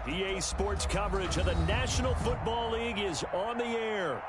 EA Sports coverage of the National Football League is on the air.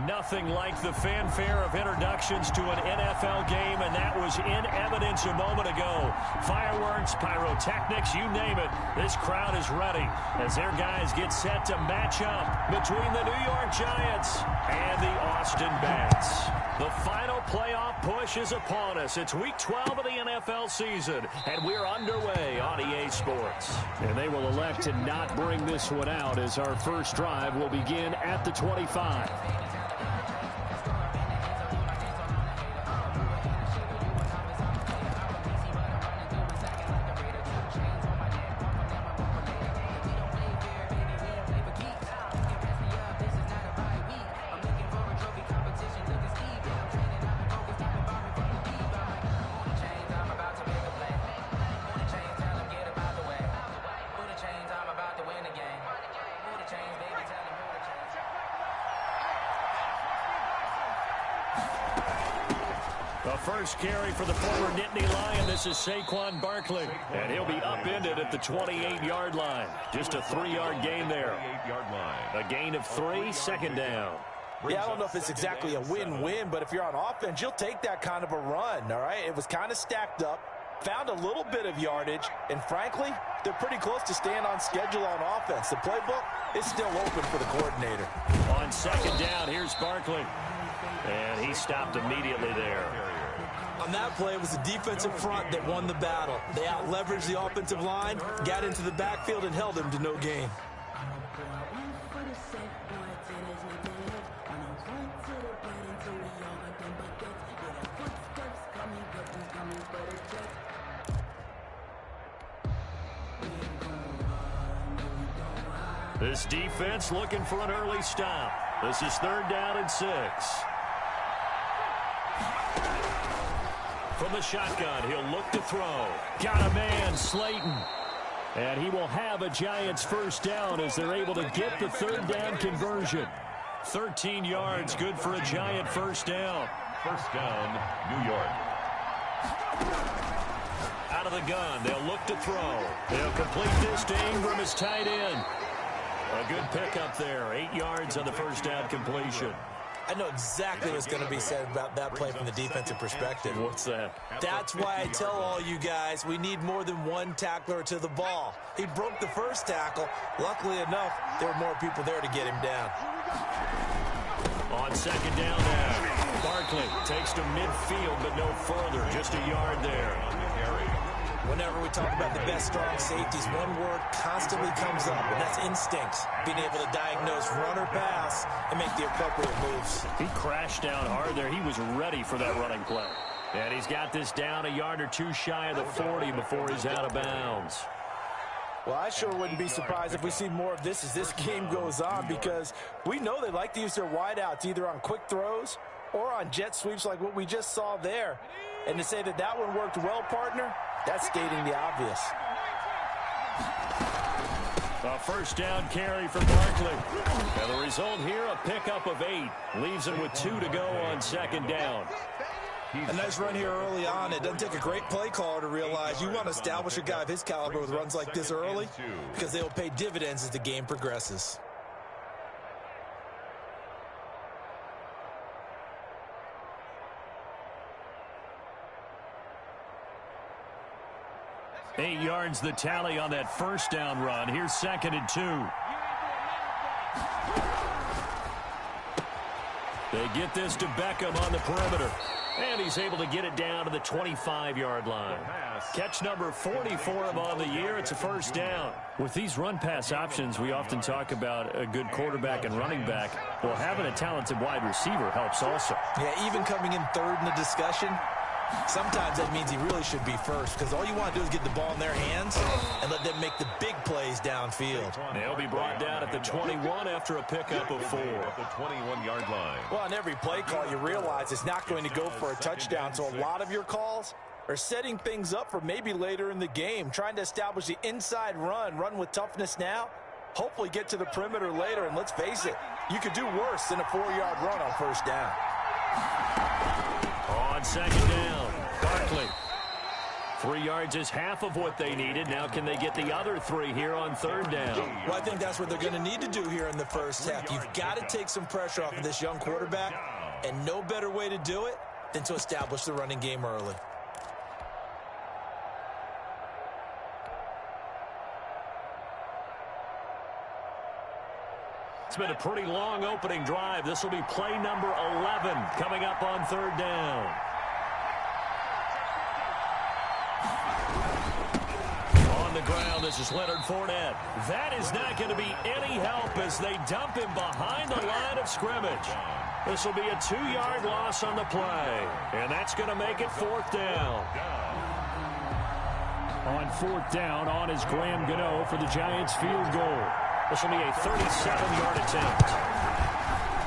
Nothing like the fanfare of introductions to an NFL game, and that was in evidence a moment ago. Fireworks, pyrotechnics, you name it. This crowd is ready as their guys get set to match up between the New York Giants and the Austin Bats. The final playoff push is upon us. It's Week 12 of the NFL season, and we're underway on EA Sports. And they will elect to not bring this one out as our first drive will begin at the 25. The first carry for the former Nittany Lion. This is Saquon Barkley. And he'll be upended at the 28-yard line. Just a 3-yard gain there. A gain of 3, second down. Yeah, I don't know if it's exactly a win-win, but if you're on offense, you'll take that kind of a run, all right? It was kind of stacked up, found a little bit of yardage, and frankly, they're pretty close to staying on schedule on offense. The playbook is still open for the coordinator. On second down, here's Barkley. And he stopped immediately there. On that play, it was the defensive front that won the battle. They out-leveraged the offensive line, got into the backfield, and held him to no gain. This defense looking for an early stop. This is 3rd down and 6. From the shotgun, he'll look to throw. Got a man, Slayton. And he will have a Giants first down as they're able to get the 3rd down conversion. 13 yards, good for a Giant first down. First down, New York. Out of the gun, they'll look to throw. They'll complete this to Ingram as tight end. A good pickup there, 8 yards on the first down completion. I know exactly what's going to be said about that play from the defensive perspective. What's that? That's why I tell all you guys we need more than one tackler to the ball. He broke the first tackle. Luckily enough, there were more people there to get him down. On second down now, Barkley takes to midfield but no further, just a yard there. Whenever we talk about the best strong safeties, one word constantly comes up, and that's instincts. Being able to diagnose run or pass and make the appropriate moves. He crashed down hard there. He was ready for that running play. And he's got this down a yard or two shy of the 40 before he's out of bounds. Well, I sure wouldn't be surprised if we see more of this as this game goes on, because we know they like to use their wideouts either on quick throws or on jet sweeps like what we just saw there. And to say that that one worked well, partner, that's stating the obvious. A first down carry for Barkley. And the result here, a pickup of 8. Leaves him with 2 to go on second down. A nice run here early on. It doesn't take a great play caller to realize you want to establish a guy of his caliber with runs like this early, because they'll pay dividends as the game progresses. Eight yards the tally on that first down run. Here's 2nd and 2. They get this to Beckham on the perimeter. And he's able to get it down to the 25-yard line. Catch number 44 of on the year. It's a first down. With these run-pass options, we often talk about a good quarterback and running back. Well, having a talented wide receiver helps also. Yeah, even coming in 3rd in the discussion, sometimes that means he really should be first, because all you want to do is get the ball in their hands and let them make the big plays downfield. They'll be brought down at the 21 after a pickup of 4. At the 21-yard line. Well, on every play call, you realize it's not going to go for a touchdown, so a lot of your calls are setting things up for maybe later in the game, trying to establish the inside run with toughness now, hopefully get to the perimeter later, and let's face it, you could do worse than a 4-yard run on first down. On second down, Barkley 3 yards is half of what they needed. Now can they get the other 3 here on third down? Well, I think that's what they're going to need to do here in the first half. You've got to take some pressure off of this young quarterback, and no better way to do it than to establish the running game early. It's been a pretty long opening drive. This will be play number 11 coming up on third down. On the ground, this is Leonard Fournette. That is not going to be any help as they dump him behind the line of scrimmage. This will be a 2-yard loss on the play, and that's going to make it 4th down. On 4th down, on is Graham Gano for the Giants field goal. This will be a 37-yard attempt.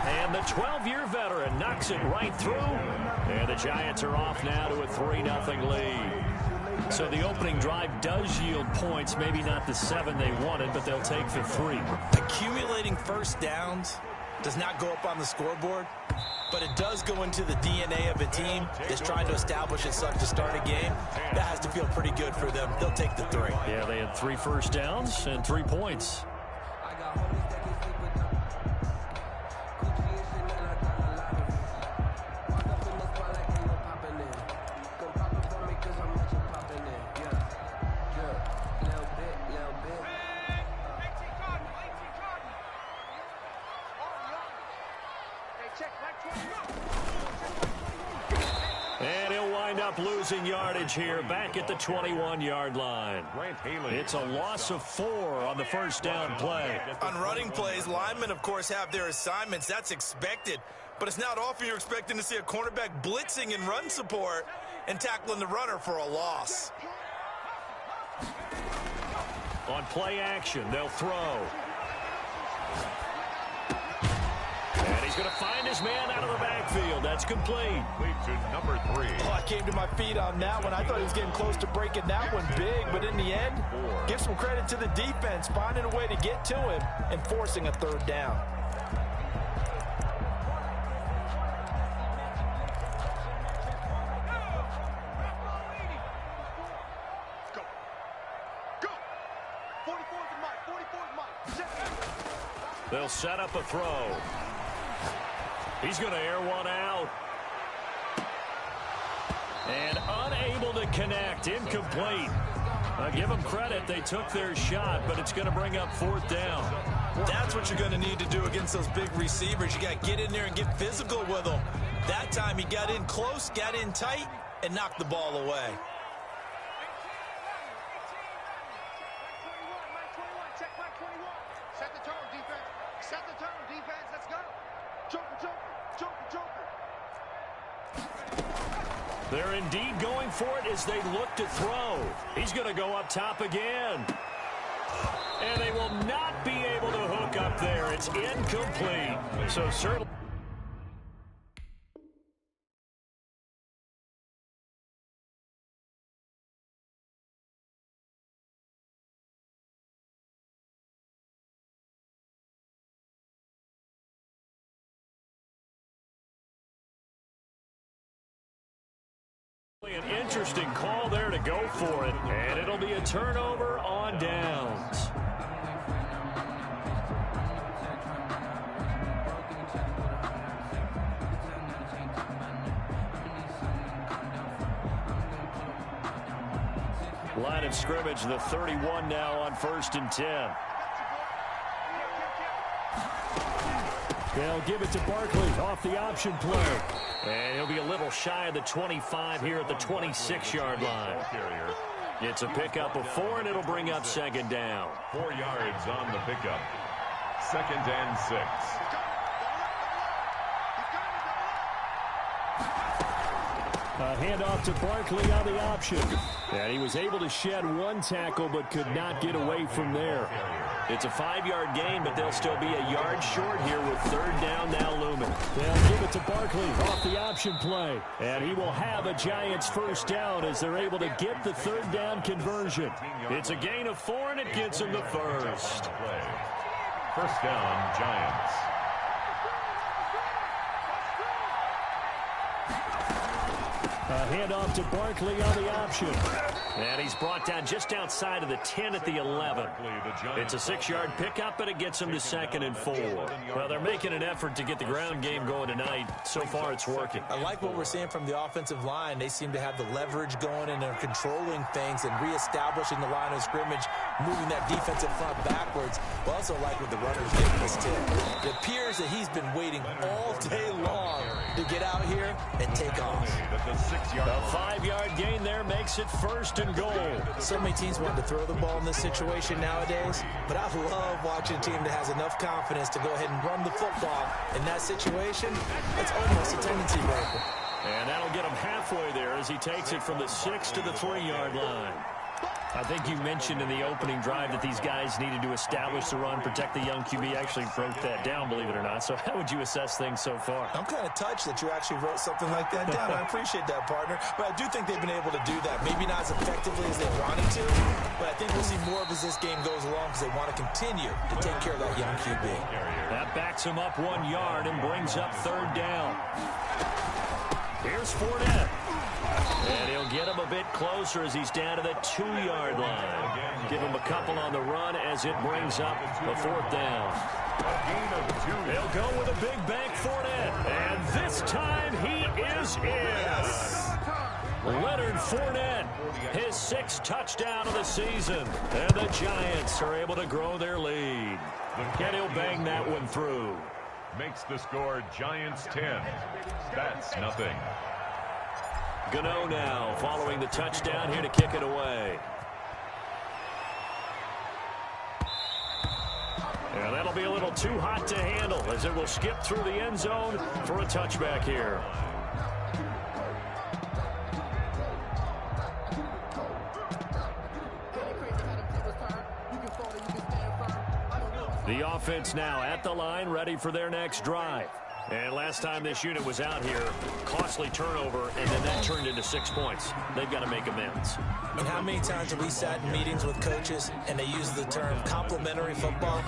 And the 12-year veteran knocks it right through. And the Giants are off now to a 3-0 lead. So the opening drive does yield points. Maybe not the 7 they wanted, but they'll take the 3. Accumulating first downs does not go up on the scoreboard, but it does go into the DNA of a team that's trying to establish itself to start a game. That has to feel pretty good for them. They'll take the 3. Yeah, they had 3 first downs and 3 points. And he'll wind up losing yardage here back at the 21-yard line. It's a loss of 4 on the first down play. On running plays, linemen, of course, have their assignments. That's expected. But it's not often you're expecting to see a cornerback blitzing in run support and tackling the runner for a loss. On play action, they'll throw. And he's going to find his man out of the backfield. That's complete. To number 3. Oh, I came to my feet on that one. I thought he was getting close to breaking that one big, but in the end, give some credit to the defense, finding a way to get to him and forcing a 3rd down. They'll set up a throw. He's going to air one out. And unable to connect. Incomplete. Give them credit. They took their shot, but it's going to bring up 4th down. That's what you're going to need to do against those big receivers. You got to get in there and get physical with them. That time he got in close, got in tight, and knocked the ball away. They're indeed going for it as they look to throw. He's going to go up top again. And they will not be able to hook up there. It's incomplete. So certainly. An interesting call there to go for it, and it'll be a turnover on downs. Line of scrimmage, the 31 now on 1st and 10. They'll give it to Barkley off the option play. And he'll be a little shy of the 25 here at the 26-yard line. It's a pickup of 4, and it'll bring up 2nd down. 4 yards on the pickup. 2nd and 6. A handoff to Barkley on the option. And he was able to shed 1 tackle but could not get away from there. It's a 5-yard gain, but they'll still be a yard short here with 3rd down now looming. They'll give it to Barkley off the option play. And he will have a Giants 1st down as they're able to get the 3rd down conversion. It's a gain of 4, and it gets him the 1st. 1st down, Giants. A A handoff to Barkley on the option. And he's brought down just outside of the 10 at the 11. It's a 6-yard pickup, but it gets him to 2nd and 4. Well, they're making an effort to get the ground game going tonight. So far, it's working. I like what we're seeing from the offensive line. They seem to have the leverage going, and they're controlling things and reestablishing the line of scrimmage, moving that defensive front backwards. I also like what the runner's giving us, too. It appears that he's been waiting all day long to get out here and take off. A 5-yard gain there makes it 1st and goal. So many teams want to throw the ball in this situation nowadays, but I love watching a team that has enough confidence to go ahead and run the football. In that situation, it's almost a tendency breaker. And that'll get him halfway there as he takes it from the 6 to the 3-yard line. I think you mentioned in the opening drive that these guys needed to establish the run, protect the young QB. Actually wrote that down, believe it or not. So how would you assess things so far? I'm kind of touched that you actually wrote something like that down. I appreciate that, partner. But I do think they've been able to do that. Maybe not as effectively as they wanted to, but I think we'll see more of as this game goes along because they want to continue to take care of that young QB. That backs him up 1 yard and brings up 3rd down. Here's Fournette. And he'll get him a bit closer as he's down to the 2-yard line. Give him a couple on the run as it brings up the 4th down. He'll go with a big bank Fournette. And this time he is in. Leonard Fournette, his 6th touchdown of the season. And the Giants are able to grow their lead. And he'll bang that one through. Makes the score Giants 10. That's nothing. Gano now following the touchdown here to kick it away. And that'll be a little too hot to handle as it will skip through the end zone for a touchback here. The offense now at the line, ready for their next drive. And last time this unit was out here, costly turnover, and then that turned into 6 points. They've got to make amends. And how many times have we sat in meetings with coaches and they use the term complementary football?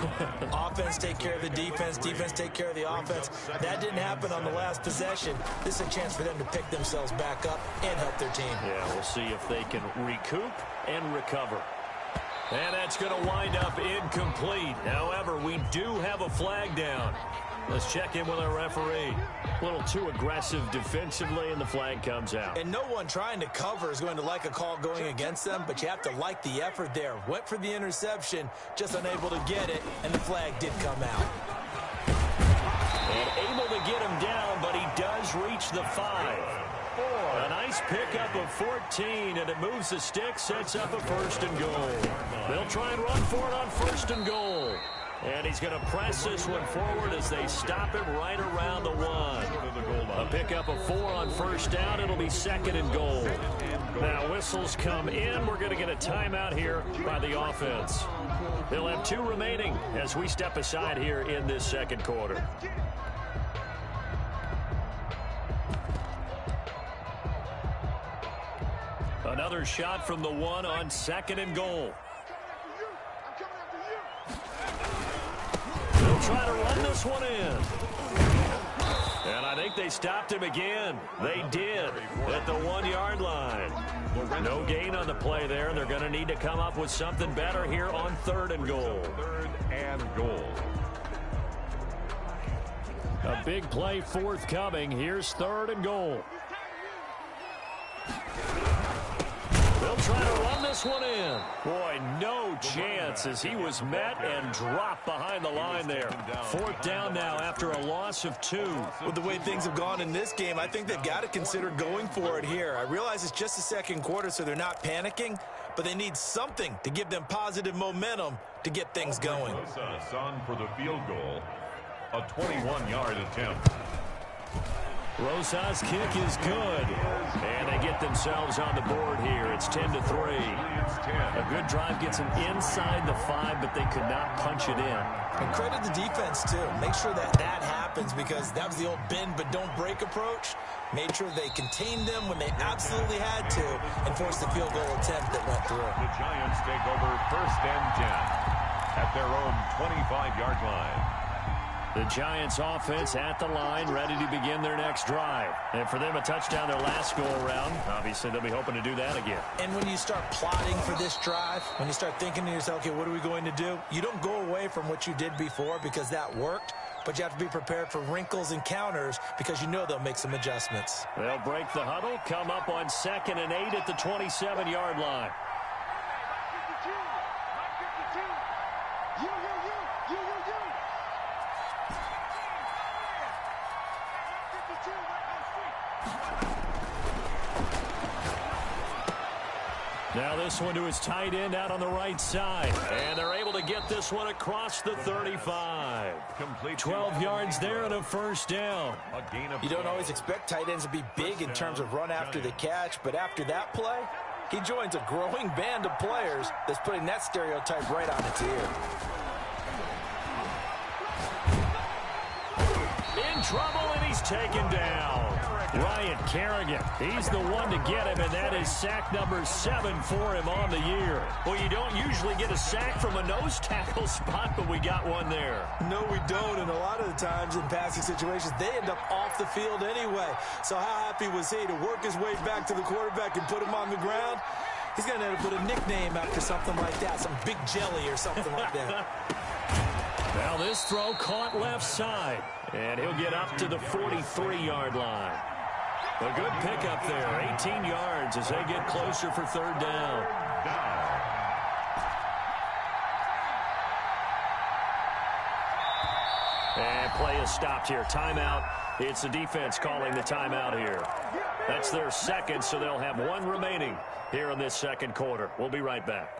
Offense take care of the defense, defense take care of the offense. That didn't happen on the last possession. This is a chance for them to pick themselves back up and help their team. Yeah, we'll see if they can recoup and recover. And that's going to wind up incomplete. However, we do have a flag down. Let's check in with our referee. A little too aggressive defensively, and the flag comes out. And no one trying to cover is going to like a call going against them, but you have to like the effort there. Went for the interception, just unable to get it, and the flag did come out. And able to get him down, but he does reach the 5. A nice pickup of 14, and it moves the stick, sets up a 1st and goal. They'll try and run for it on 1st and goal. And he's going to press this one forward as they stop him right around the 1. A pickup of 4 on 1st down. It'll be 2nd and goal. Now whistles come in. We're going to get a timeout here by the offense. They'll have 2 remaining as we step aside here in this 2nd quarter. Another shot from the 1 on 2nd and goal. They'll try to run this one in. And I think they stopped him again. They did at the 1-yard line. No gain on the play there. They're going to need to come up with something better here on 3rd and goal. 3rd and goal. A big play forthcoming. Here's 3rd and goal. They'll try to run this one in. Boy, no chance as he was met and dropped behind the line there. 4th down now after a loss of 2. With the way things have gone in this game, I think they've got to consider going for it here. I realize it's just the 2nd quarter, so they're not panicking, but they need something to give them positive momentum to get things going. On for the field goal, a 21-yard attempt. Rosas' kick is good. And they get themselves on the board here. It's 10-3. A good drive gets them inside the 5, but they could not punch it in. And credit the defense, too. Make sure that happens because that was the old bend but don't break approach. Made sure they contained them when they absolutely had to and forced the field goal attempt that went through. The Giants take over 1st and 10 at their own 25-yard line. The Giants offense at the line, ready to begin their next drive. And for them, a touchdown their last go-around. Obviously, they'll be hoping to do that again. And when you start plotting for this drive, when you start thinking to yourself, okay, what are we going to do? You don't go away from what you did before because that worked, but you have to be prepared for wrinkles and counters because you know they'll make some adjustments. They'll break the huddle, come up on 2nd and 8 at the 27-yard line. Now this one to his tight end out on the right side. And they're able to get this one across the 35. 12 yards there and a first down. You don't always expect tight ends to be big in terms of run after the catch, but after that play, he joins a growing band of players that's putting that stereotype right on its ear. In trouble, and he's taken down. Ryan Kerrigan, he's the one to get him, and that is sack number 7 for him on the year. Well, you don't usually get a sack from a nose tackle spot, but we got one there. No, we don't, and a lot of the times in passing situations, they end up off the field anyway. So how happy was he to work his way back to the quarterback and put him on the ground? He's going to end up with a nickname after something like that, some Big Jelly or something like that. Now this throw caught left side, and he'll get up to the 43-yard line. A good pickup there, 18 yards as they get closer for 3rd down. And play is stopped here. Timeout. It's the defense calling the timeout here. That's their 2nd, so they'll have 1 remaining here in this 2nd quarter. We'll be right back.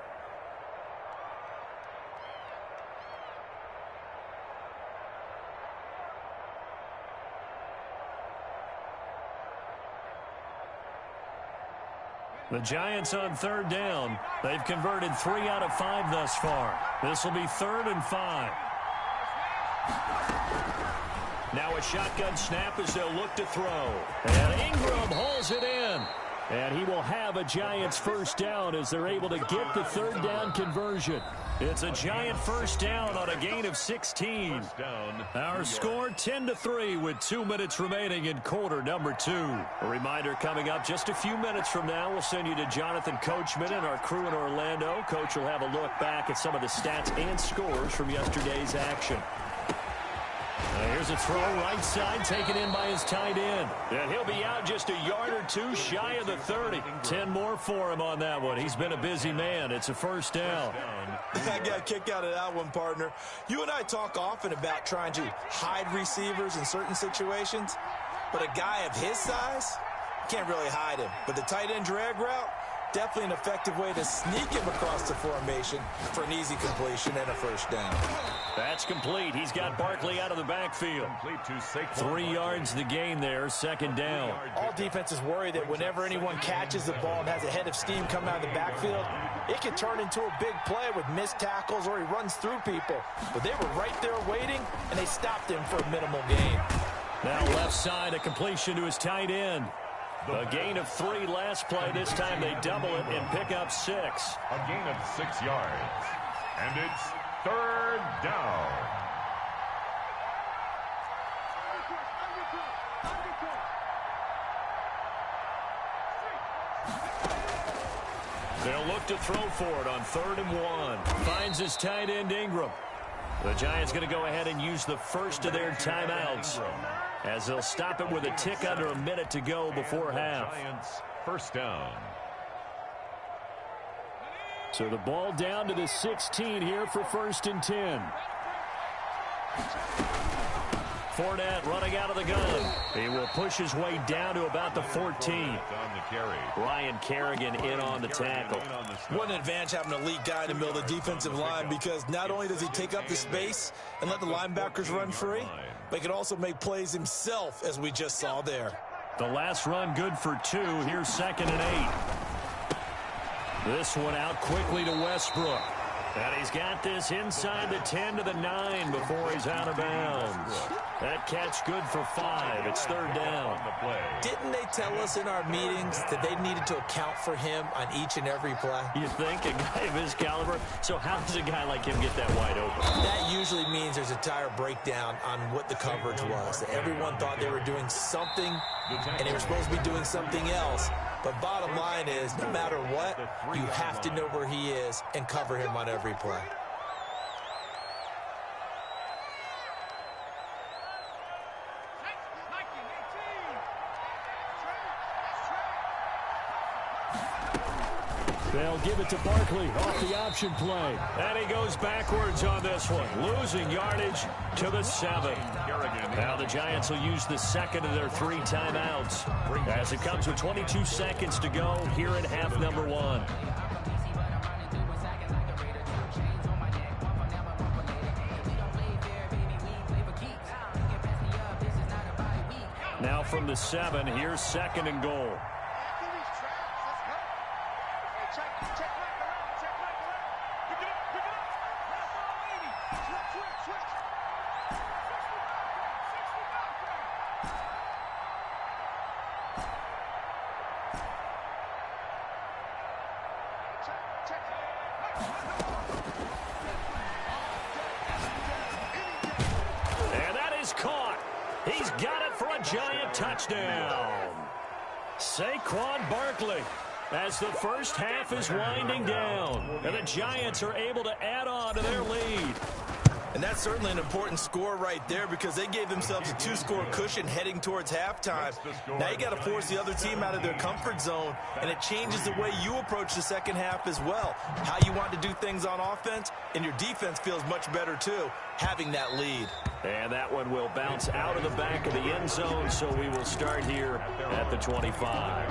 The Giants on 3rd down. They've converted 3 out of 5 thus far. This will be 3rd and 5. Now a shotgun snap as they'll look to throw. And Ingram holds it in. And he will have a Giants first down as they're able to get the 3rd down conversion. It's a Giant first down on a gain of 16. Our score 10-3 with 2 minutes remaining in quarter number 2. A reminder coming up just a few minutes from now. We'll send you to Jonathan Coachman and our crew in Orlando. Coach will have a look back at some of the stats and scores from yesterday's action. Here's a throw right side taken in by his tight end. And he'll be out just a yard or 2 shy of the 30. 10 more for him on that one. He's been a busy man. It's a first down. I got a kick out of that one, partner. You and I talk often about trying to hide receivers in certain situations, but a guy of his size can't really hide him. But the tight end drag route, definitely an effective way to sneak him across the formation for an easy completion and a first down. That's complete. He's got Barkley out of the backfield. 3 yards the gain there, 2nd down. All defenses worry that whenever anyone catches the ball and has a head of steam coming out of the backfield, it can turn into a big play with missed tackles or he runs through people. But they were right there waiting, and they stopped him for a minimal gain. Now left side, a completion to his tight end. A gain of 3 last play. This time they double it and pick up 6. A gain of 6 yards. And it's 3rd down. They'll look to throw for it on 3rd and 1. Finds his tight end Ingram. The Giants going to go ahead and use the first of their timeouts as they'll stop it with a tick under a minute to go before half. Giants first down. So the ball down to the 16 here for 1st and 10. Fournette running out of the gun. He will push his way down to about the 14. Ryan Kerrigan in on the tackle. What an advantage having an elite guy in the middle of the defensive line, because not only does he take up the space and let the linebackers run free, but he can also make plays himself, as we just saw there. The last run good for 2. Here's 2nd and 8. This one out quickly to Westbrook. And he's got this inside the 10 to the 9 before he's out of bounds. That catch good for 5. It's third down. Didn't they tell us in our meetings that they needed to account for him on each and every play? You think? A guy of his caliber? So how does a guy like him get that wide open? That usually means there's a tire breakdown on what the coverage was. Everyone thought they were doing something, and they were supposed to be doing something else. But bottom line is, no matter what, you have to know where he is and cover him on every play. They'll give it to Barkley off the option play. And he goes backwards on this one, losing yardage to the 7. Now the Giants will use the second of their 3 timeouts as it comes with 22 seconds to go here in half number 1. Now from the 7, here's second and goal. He's got it for a Giant touchdown. Saquon Barkley, as the first half is winding down, and the Giants are able to add on to their lead. And that's certainly an important score right there because they gave themselves a 2-score cushion heading towards halftime. Now you got to force the other team out of their comfort zone, and it changes the way you approach the second half as well. How you want to do things on offense, and your defense feels much better too, having that lead. And that one will bounce out of the back of the end zone, so we will start here at the 25.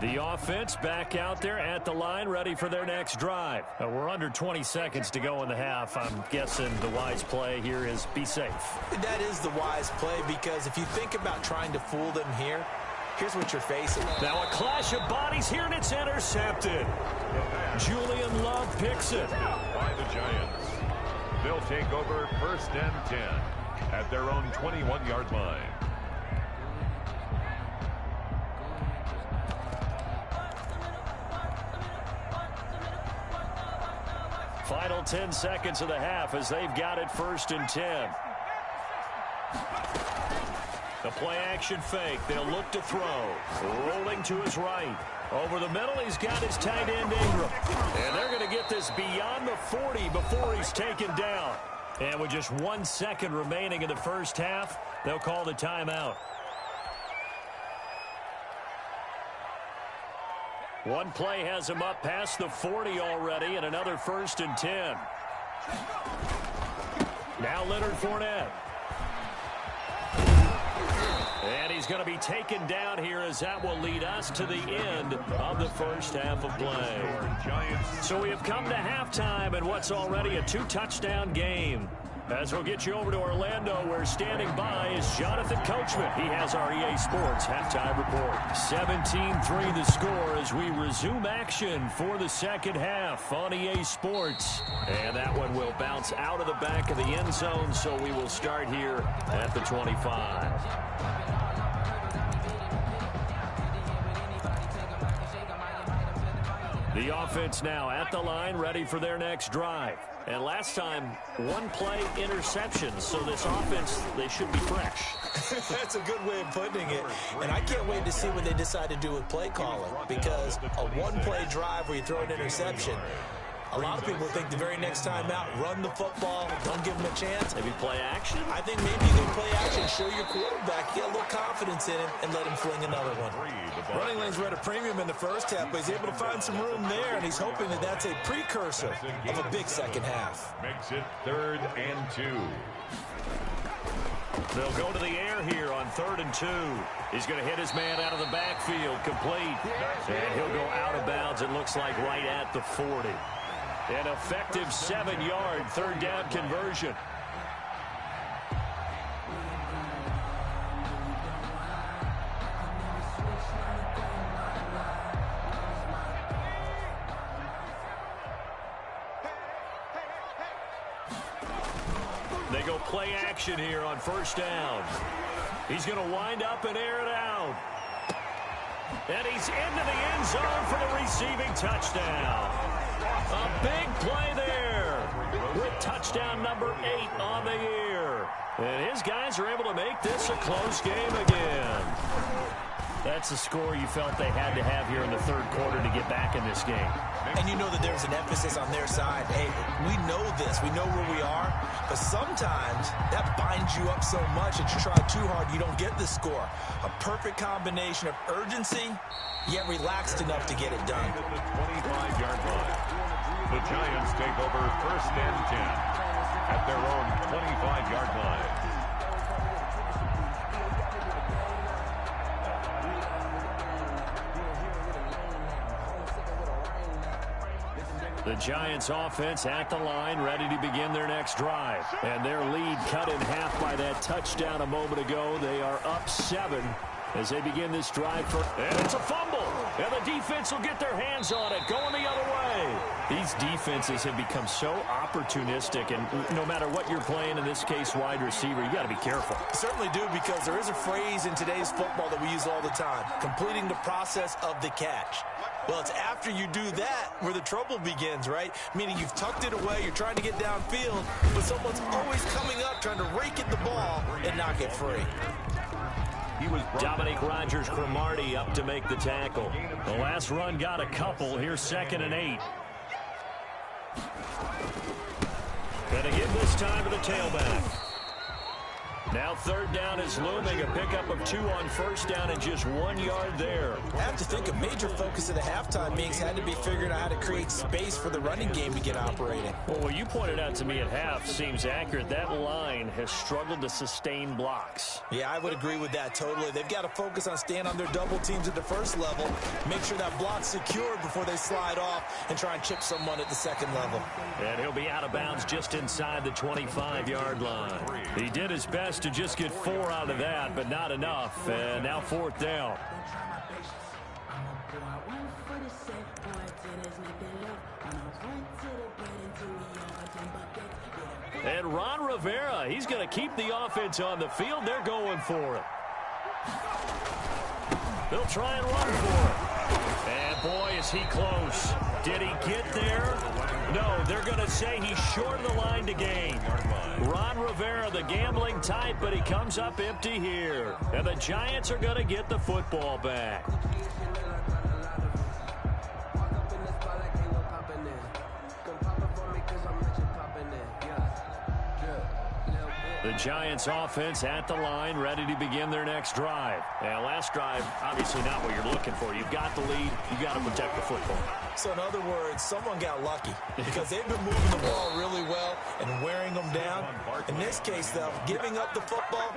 The offense back out there at the line, ready for their next drive. We're under 20 seconds to go in the half. I'm guessing the wise play here is be safe. That is the wise play because if you think about trying to fool them here, here's what you're facing. Now a clash of bodies here, and it's intercepted. Julian Love picks it. By the Giants. They'll take over first and 10 at their own 21-yard line. Final 10 seconds of the half as they've got it first and 10. The play action fake. They'll look to throw. Rolling to his right. Over the middle, he's got his tight end Ingram. And they're going to get this beyond the 40 before he's taken down. And with just 1 second remaining in the first half, they'll call the timeout. One play has him up past the 40 already, and another first and 10. Now Leonard Fournette. And he's going to be taken down here as that will lead us to the end of the first half of play. So we have come to halftime in what's already a 2-touchdown game. As we'll get you over to Orlando, where standing by is Jonathan Coachman. He has our EA Sports halftime report. 17-3 the score as we resume action for the second half on EA Sports. And that one will bounce out of the back of the end zone, so we will start here at the 25. The offense now at the line, ready for their next drive. And last time, 1 play interception. So this offense, they should be fresh. That's a good way of putting it. And I can't wait to see what they decide to do with play calling. Because a 1-play drive where you throw an interception, a lot of people think the very next time out, run the football, don't give them a chance. Maybe play action? I think maybe you can play action, show your quarterback, get a little confidence in him, and let him fling another one. Running lanes were at a premium in the first half, but he's able to find some room there, and he's hoping that that's a precursor of a big second half. Makes it 3rd and 2. They'll go to the air here on 3rd and 2. He's going to hit his man out of the backfield, complete. And he'll go out of bounds, it looks like right at the 40. An effective 7-yard 3rd down conversion. They go play action here on first down. He's going to wind up and air it out. And he's into the end zone for the receiving touchdown. A big play there with touchdown number 8 on the year. And his guys are able to make this a close game again. That's the score you felt they had to have here in the third quarter to get back in this game. And you know that there's an emphasis on their side. Hey, we know this. We know where we are. But sometimes that binds you up so much that you try too hard, you don't get the score. A perfect combination of urgency, yet relaxed enough to get it done. At the 25-yard line, the Giants take over first and 10 at their own 25-yard line. The Giants offense at the line, ready to begin their next drive. And their lead cut in half by that touchdown a moment ago. They are up 7 as they begin this drive. And it's a fumble. And the defense will get their hands on it, going the other way. These defenses have become so opportunistic, and no matter what you're playing, in this case wide receiver, you got to be careful. Certainly do, because there is a phrase in today's football that we use all the time, completing the process of the catch. Well, it's after you do that where the trouble begins, right? Meaning you've tucked it away, you're trying to get downfield, but someone's always coming up trying to rake at the ball and knock it free. Dominique Rodgers-Cromartie up to make the tackle. The last run got a couple. Here's 2nd and 8. Gonna give this time to the tailback. Now 3rd down is looming. A pickup of 2 on first down and just 1 yard there. I have to think a major focus of the halftime meetings had to be figuring out how to create space for the running game to get operating. Well, what you pointed out to me at half seems accurate. That line has struggled to sustain blocks. Yeah, I would agree with that totally. They've got to focus on staying on their double teams at the first level, make sure that block's secured before they slide off and try and chip someone at the second level. And he'll be out of bounds just inside the 25-yard line. He did his best to just get 4 out of that, but not enough. And now 4th down. And Ron Rivera, he's going to keep the offense on the field. They're going for it. They'll try and run for it. And boy, is he close. Did he get there? No, they're going to say he's short of the line to gain. Ron Rivera, the gambling type, but he comes up empty here. And the Giants are going to get the football back. The Giants offense at the line, ready to begin their next drive. And last drive, obviously not what you're looking for. You've got the lead. You've got to protect the football. So in other words, someone got lucky because they've been moving the ball really well and wearing them down. In this case, though, giving up the football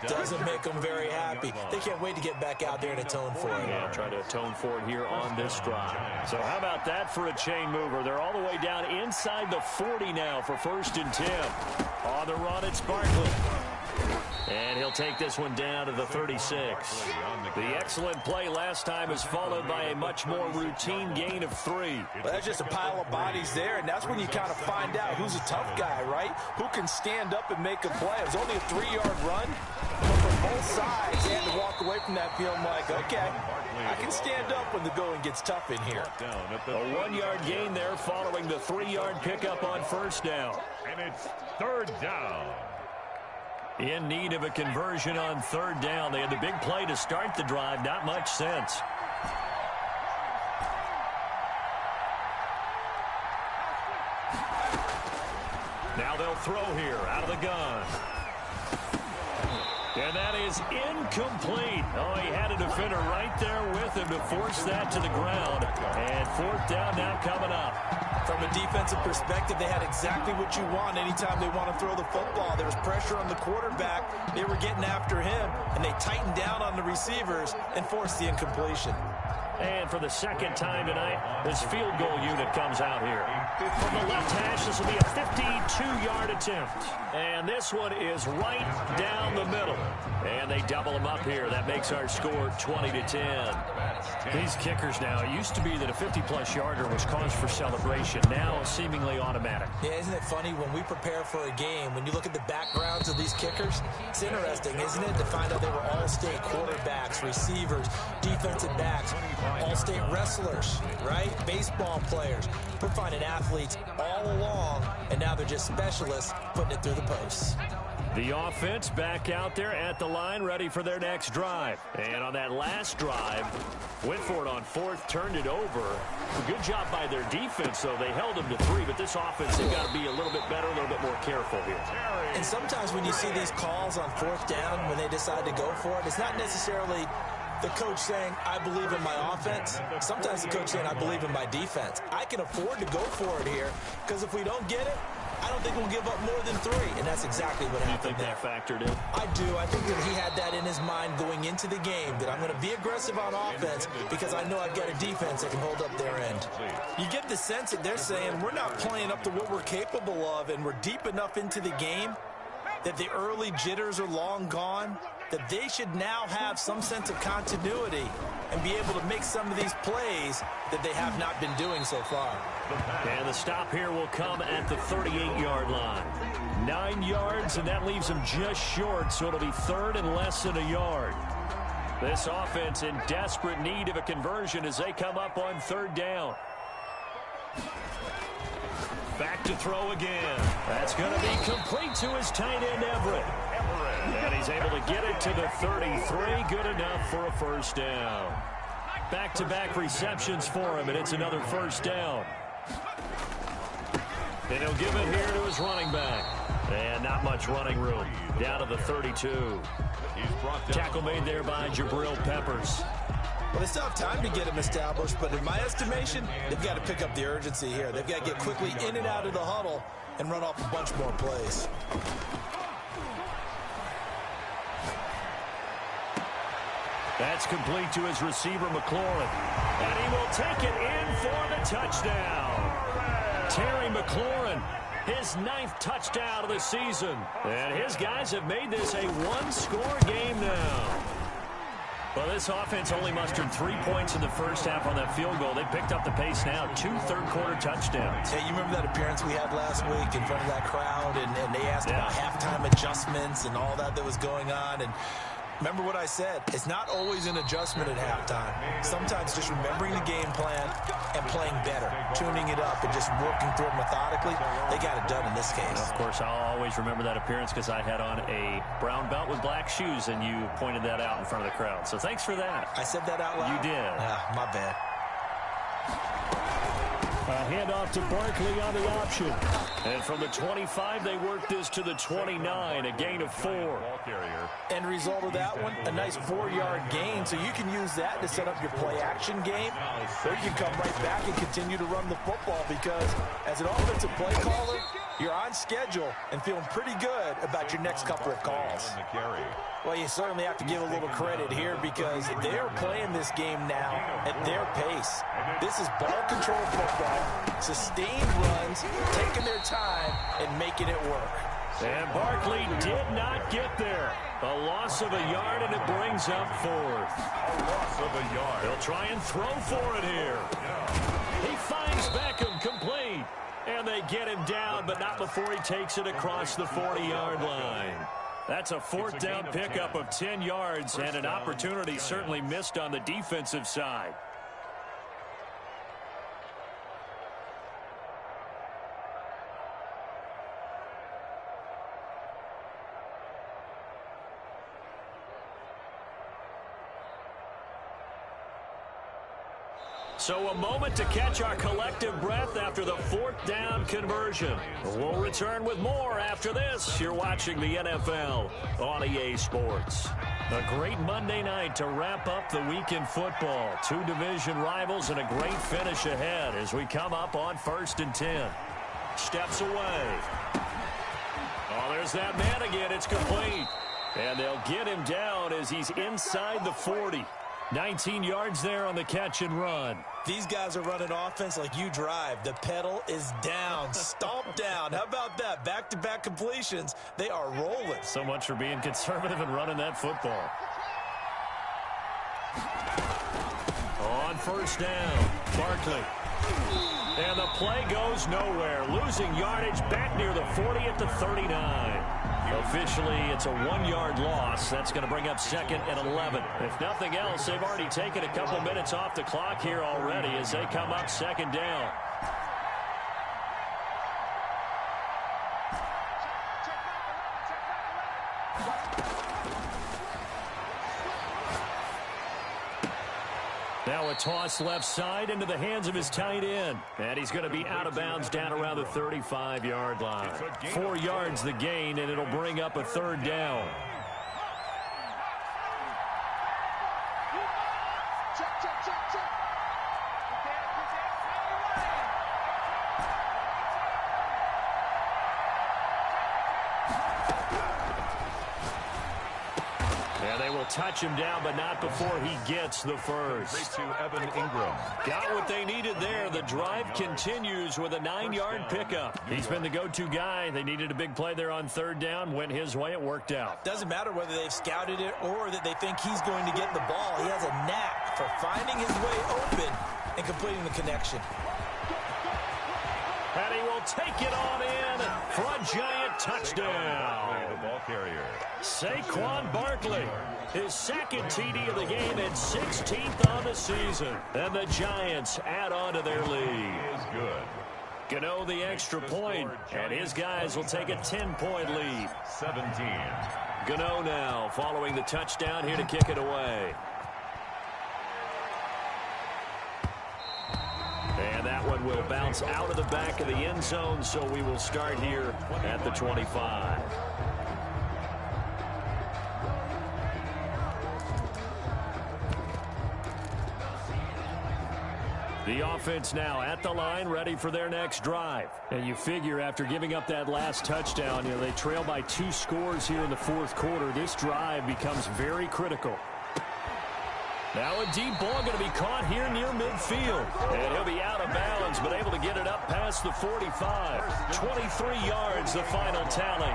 doesn't make them very happy. They can't wait to get back out there and atone for it. Yeah, try to atone for it here on this drive. So how about that for a chain mover? They're all the way down inside the 40 now for 1st and 10. On the run, it's Barkley. And he'll take this one down to the 36. The excellent play last time is followed by a much more routine gain of 3. Well, that's just a pile of bodies there, and that's when you kind of find out who's a tough guy, right? Who can stand up and make a play. It was only a 3-yard run, but from both sides, they had to walk away from that feeling like, okay, I can stand up when the going gets tough in here. A 1-yard gain there following the 3-yard pickup on first down. And it's 3rd down. In need of a conversion on 3rd down. They had the big play to start the drive. Not much sense. Now they'll throw here out of the gun. And that is incomplete. Oh, he had a defender right there with him to force that to the ground. And 4th down now coming up. From a defensive perspective, they had exactly what you want anytime they want to throw the football. There was pressure on the quarterback. They were getting after him, and they tightened down on the receivers and forced the incompletion. And for the second time tonight, this field goal unit comes out here. From the left hash, this will be a 52-yard attempt. And this one is right down the middle. And they double them up here. That makes our score 20-10. These kickers now, it used to be that a 50-plus yarder was cause for celebration. Now seemingly automatic. Yeah, isn't it funny when we prepare for a game, when you look at the backgrounds of these kickers, it's interesting, isn't it, to find out they were all-state quarterbacks, receivers, defensive backs, all-state wrestlers, right? Baseball players. We're finding athletes all along, and now they're just specialists putting it through the posts. The offense back out there at the line, ready for their next drive. And on that last drive, went for it on fourth, turned it over. Good job by their defense, though. They held them to 3, but this offense, they've got to be a little bit better, a little bit more careful here. And sometimes when you see these calls on fourth down, when they decide to go for it, it's not necessarily the coach saying, I believe in my offense. Sometimes the coach saying, I believe in my defense. I can afford to go for it here, because if we don't get it, I don't think we'll give up more than 3, and that's exactly what happened there. You think that factored in? I do. I think that he had that in his mind going into the game, that I'm going to be aggressive on offense because I know I've got a defense that can hold up their end. You get the sense that they're saying we're not playing up to what we're capable of, and we're deep enough into the game that the early jitters are long gone, that they should now have some sense of continuity and be able to make some of these plays that they have not been doing so far. And the stop here will come at the 38-yard line. 9 yards, and that leaves them just short, so it'll be third and less than a yard. This offense in desperate need of a conversion as they come up on third down. Back to throw again. That's going to be complete to his tight end, Everett. And he's able to get it to the 33. Good enough for a first down. Back-to-back receptions for him, and it's another first down. And he'll give it here to his running back. And not much running room. Down to the 32. Tackle made there by Jabril Peppers. Well, they still have time to get him established, but in my estimation, they've got to pick up the urgency here. They've got to get quickly in and out of the huddle and run off a bunch more plays. That's complete to his receiver, McLaurin. And he will take it in for the touchdown. Terry McLaurin, his 9th touchdown of the season. And his guys have made this a one-score game now. Well, this offense only mustered 3 points in the first half on that field goal. They picked up the pace now. 2 third-quarter touchdowns. Hey, you remember that appearance we had last week in front of that crowd, and they asked about halftime adjustments and all that was going on, and remember what I said. It's not always an adjustment at halftime. Sometimes just remembering the game plan and playing better, tuning it up and just working through it methodically. They got it done in this case. Of course, I'll always remember that appearance because I had on a brown belt with black shoes, and you pointed that out in front of the crowd. So thanks for that. I said that out loud? You did. My bad. A handoff to Barkley on the option. And from the 25, they work this to the 29, a gain of 4. End result of that one, a nice 4-yard gain, so you can use that to set up your play-action game, or you can come right back and continue to run the football because as an offensive play caller, you're on schedule and feeling pretty good about your next couple of calls. Well, you certainly have to give a little credit here because they're playing this game now at their pace. This is ball control football, sustained runs, taking their time and making it work. And Barkley did not get there. A loss of a yard, and it brings up 4th. A loss of a yard. He'll try and throw for it here. He finds Beckham complete. And they get him down, but not before he takes it across the 40-yard line. That's a 4th down pickup of 10 yards and an opportunity certainly missed on the defensive side. So a moment to catch our collective breath after the 4th down conversion. We'll return with more after this. You're watching the NFL on EA Sports. A great Monday night to wrap up the week in football. 2 division rivals and a great finish ahead as we come up on 1st and 10. Steps away. Oh, there's that man again. It's complete. And they'll get him down as he's inside the 40. 19 yards there on the catch and run. These guys are running offense like you drive. The pedal is down, stomp down. How about that? Back-to-back completions. They are rolling. So much for being conservative and running that football. On first down, Barkley. And the play goes nowhere. Losing yardage back near the 40 at the 39. Officially, it's a 1-yard loss. That's going to bring up 2nd and 11. If nothing else, they've already taken a couple minutes off the clock here already as they come up 2nd down. Now a toss left side into the hands of his tight end. And he's going to be out of bounds down around the 35-yard line. 4 yards the gain, and it'll bring up a 3rd down. Touch him down, but not before he gets the first. To Evan Ingram. Got what they needed there. The drive continues with a 9-yard pickup. He's been the go-to guy. They needed a big play there on 3rd down. Went his way. It worked out. Doesn't matter whether they've scouted it or that they think he's going to get the ball. He has a knack for finding his way open and completing the connection. And he will take it on in for a giant touchdown. The ball carrier. Saquon Barkley. His 2nd TD of the game and 16th on the season. And the Giants add on to their lead. Is good. Gano the extra point, and his guys will take a 10-point lead. 17. Gano now following the touchdown here to kick it away. And that one will bounce out of the back of the end zone, so we will start here at the 25. The offense now at the line, ready for their next drive. And you figure after giving up that last touchdown, they trail by 2 scores here in the 4th quarter. This drive becomes very critical. Now a deep ball going to be caught here near midfield. And he'll be out of bounds, but able to get it up past the 45. 23 yards, the final tally.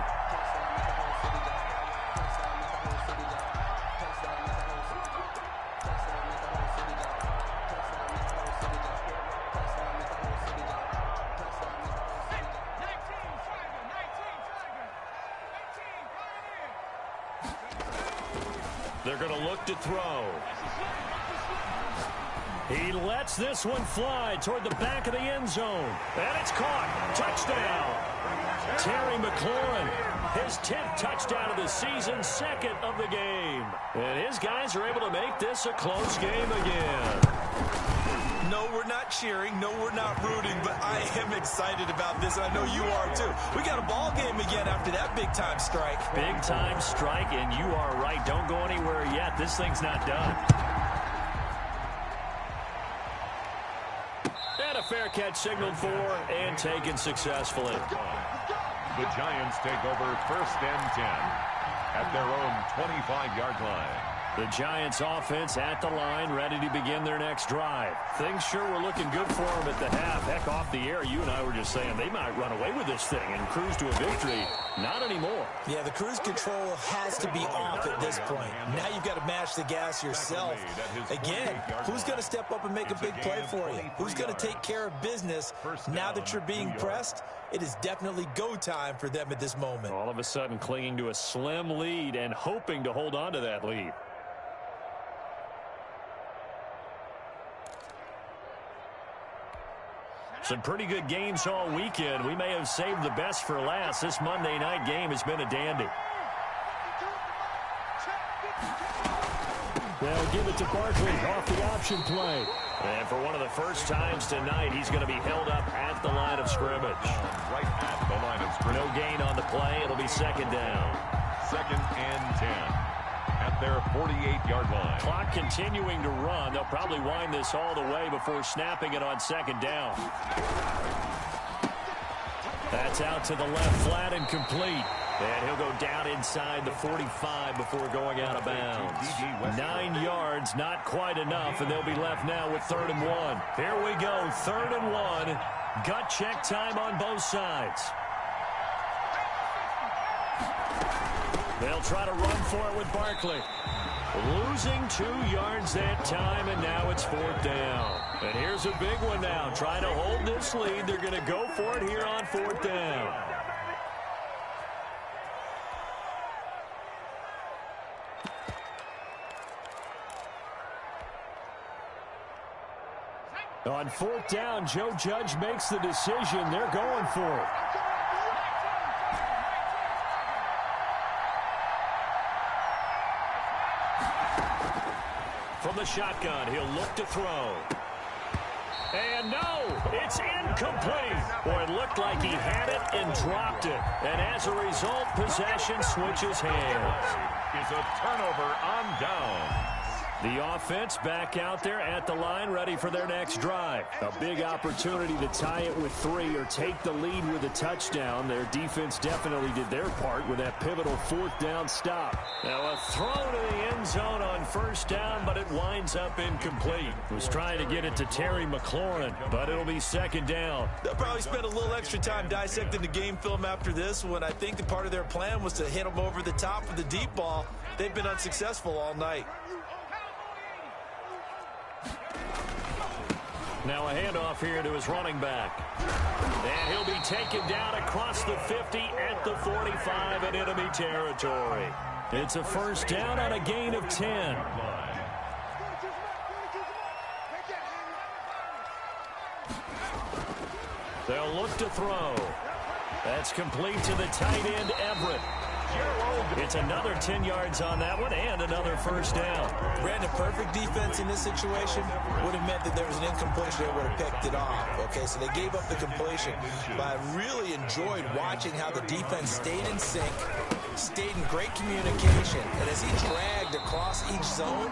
They're going to look to throw. He lets this one fly toward the back of the end zone. And it's caught. Touchdown. Terry McLaurin, his 10th touchdown of the season, 2nd of the game. And his guys are able to make this a close game again. No, we're not cheering. No, we're not rooting, but I am excited about this. I know you are too. We got a ball game again after that big-time strike. Big-time strike, and you are right. Don't go anywhere yet. This thing's not done. And a fair catch signaled for and taken successfully. The Giants take over 1st and 10 at their own 25-yard line. The Giants offense at the line, ready to begin their next drive. Things sure were looking good for them at the half. Heck, off the air, you and I were just saying they might run away with this thing and cruise to a victory. Not anymore. Yeah, the cruise control has to be off at this point. Now you've got to mash the gas yourself. Again, who's going to step up and make a big play for you? Who's going to take care of business now that you're being pressed? It is definitely go time for them at this moment. All of a sudden clinging to a slim lead and hoping to hold on to that lead. Some pretty good games all weekend. We may have saved the best for last. This Monday night game has been a dandy. They'll give it to Barkley off the option play. And for one of the first times tonight, he's going to be held up at the line of scrimmage. Right at the line of scrimmage. No gain on the play. It'll be 2nd down. 2nd and 10 at their 48-yard line. Clock continuing to run. They'll probably wind this all the way before snapping it on 2nd down. That's out to the left, flat and complete. And he'll go down inside inside the 45 before going out of bounds. 9 yards, not quite enough, and they'll be left now with 3rd and 1. Here we go, 3rd and 1. Gut check time on both sides. They'll try to run for it with Barkley. Losing 2 yards that time, and now it's 4th down. And here's a big one now. Trying to hold this lead. They're going to go for it here on 4th down. On 4th down, Joe Judge makes the decision. They're going for it. From the shotgun, he'll look to throw. And no, it's incomplete. Boy, it looked like he had it and dropped it. And as a result, possession switches hands. Is a turnover on down. The offense back out there at the line, ready for their next drive. A big opportunity to tie it with 3 or take the lead with a touchdown. Their defense definitely did their part with that pivotal 4th down stop. Now a throw to the end zone on 1st down, but it winds up incomplete. Was trying to get it to Terry McLaurin, but it'll be 2nd down. They'll probably spend a little extra time dissecting the game film after this when I think the part of their plan was to hit them over the top with the deep ball. They've been unsuccessful all night. Now a handoff here to his running back. And he'll be taken down across the 50 at the 45 in enemy territory. It's a 1st down on a gain of 10. They'll look to throw. That's complete to the tight end, Everett. It's another 10 yards on that one and another 1st down. Brandon, perfect defense in this situation would have meant that there was an incompletion. They would have picked it off. Okay, so they gave up the completion. But I really enjoyed watching how the defense stayed in sync, stayed in great communication. And as he dragged across each zone,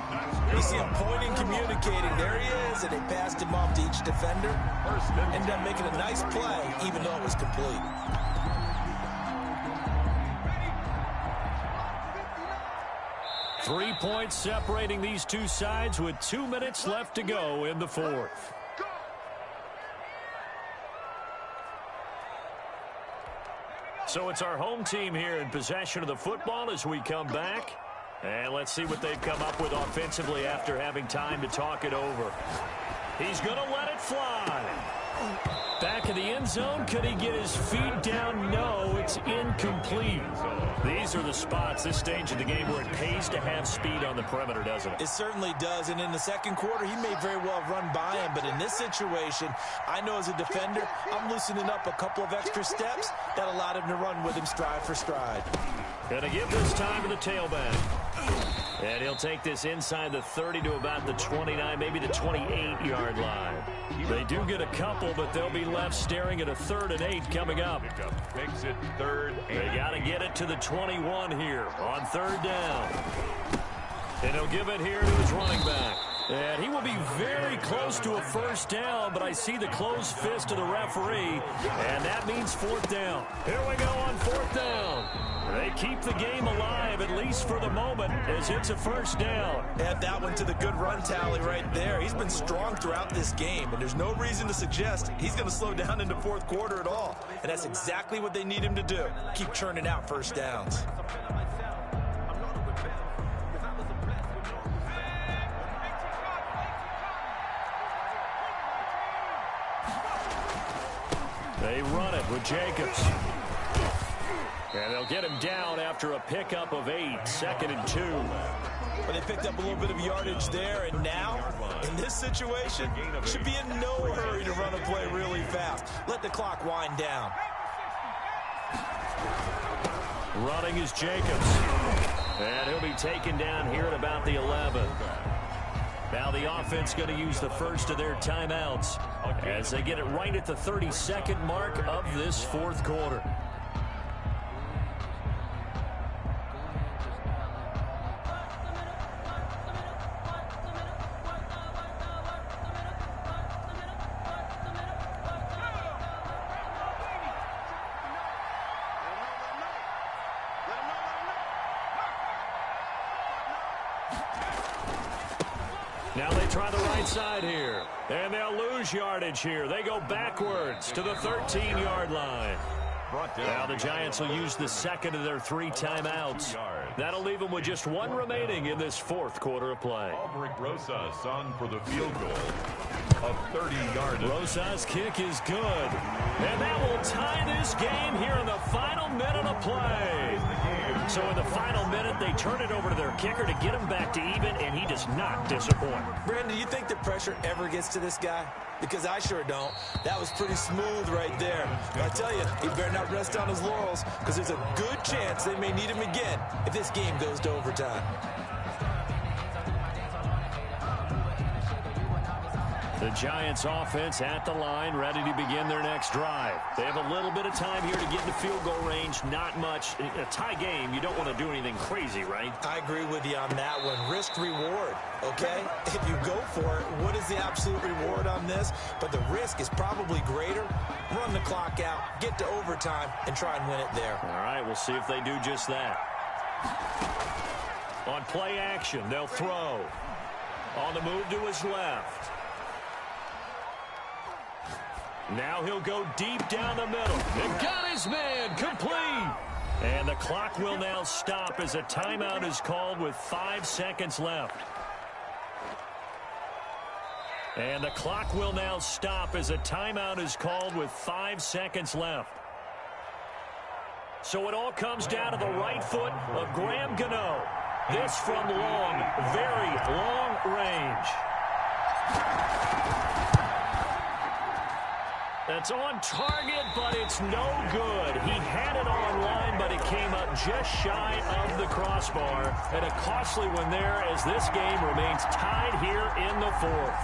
you see him pointing, communicating. There he is, and they passed him off to each defender. Ended up making a nice play, even though it was complete. 3 points separating these two sides with 2 minutes left to go in the 4th. So it's our home team here in possession of the football as we come back. And let's see what they've come up with offensively after having time to talk it over. He's going to let it fly. Back in the end zone, could he get his feet down? No, it's incomplete. These are the spots, this stage of the game, where it pays to have speed on the perimeter, doesn't it? It certainly does, and in the 2nd quarter, he may very well have run by him, but in this situation, I know as a defender, I'm loosening up a couple of extra steps that allowed him to run with him stride for stride. Gonna give this time to the tailback. And he'll take this inside the 30 to about the 29, maybe the 28-yard line. They do get a couple, but they'll be left staring at a 3rd and 8 coming up. Makes it 3rd and 8. They got to get it to the 21 here on 3rd down. And he'll give it here to his running back. And he will be very close to a 1st down, but I see the closed fist of the referee, and that means 4th down. Here we go on 4th down. They keep the game alive, at least for the moment, as it's a 1st down. Add that one to the good run tally right there. He's been strong throughout this game, and there's no reason to suggest he's going to slow down into 4th quarter at all. And that's exactly what they need him to do. Keep churning out 1st downs. They run it with Jacobs. And they'll get him down after a pickup of 8, 2nd and 2. But they picked up a little bit of yardage there, and now, in this situation, should be in no hurry to run a play really fast. Let the clock wind down. Running is Jacobs. And he'll be taken down here at about the 11. Now the offense going to use the first of their timeouts as they get it right at the 32nd mark of this 4th quarter. Now they try the right side here. And they'll lose yardage here. They go backwards to the 13-yard line. Now the Giants will use the second of their 3 timeouts. That'll leave them with just 1 remaining in this 4th quarter of play. Albrecht Rosas on for the field goal of 30 yards. Rosas' kick is good. And that will tie this game here in the final minute of play. So in the final minute, they turn it over to their kicker to get him back to even, and he does not disappoint. Brandon, do you think the pressure ever gets to this guy? Because I sure don't. That was pretty smooth right there. But I tell you, he better not rest on his laurels, because there's a good chance they may need him again if this game goes to overtime. The Giants offense at the line, ready to begin their next drive. They have a little bit of time here to get into field goal range, not much. In a tie game, you don't want to do anything crazy, right? I agree with you on that one. Risk reward, okay? If you go for it, what is the absolute reward on this? But the risk is probably greater. Run the clock out, get to overtime, and try and win it there. All right, we'll see if they do just that. On play action, they'll throw. On the move to his left. Now he'll go deep down the middle. And got his man complete. And the clock will now stop as a timeout is called with 5 seconds left. And the clock will now stop as a timeout is called with 5 seconds left. So it all comes down to the right foot of Graham Gano. This from long, very long range. That's on target, but it's no good. He had it on line, but it came up just shy of the crossbar. And a costly one there as this game remains tied here in the 4th.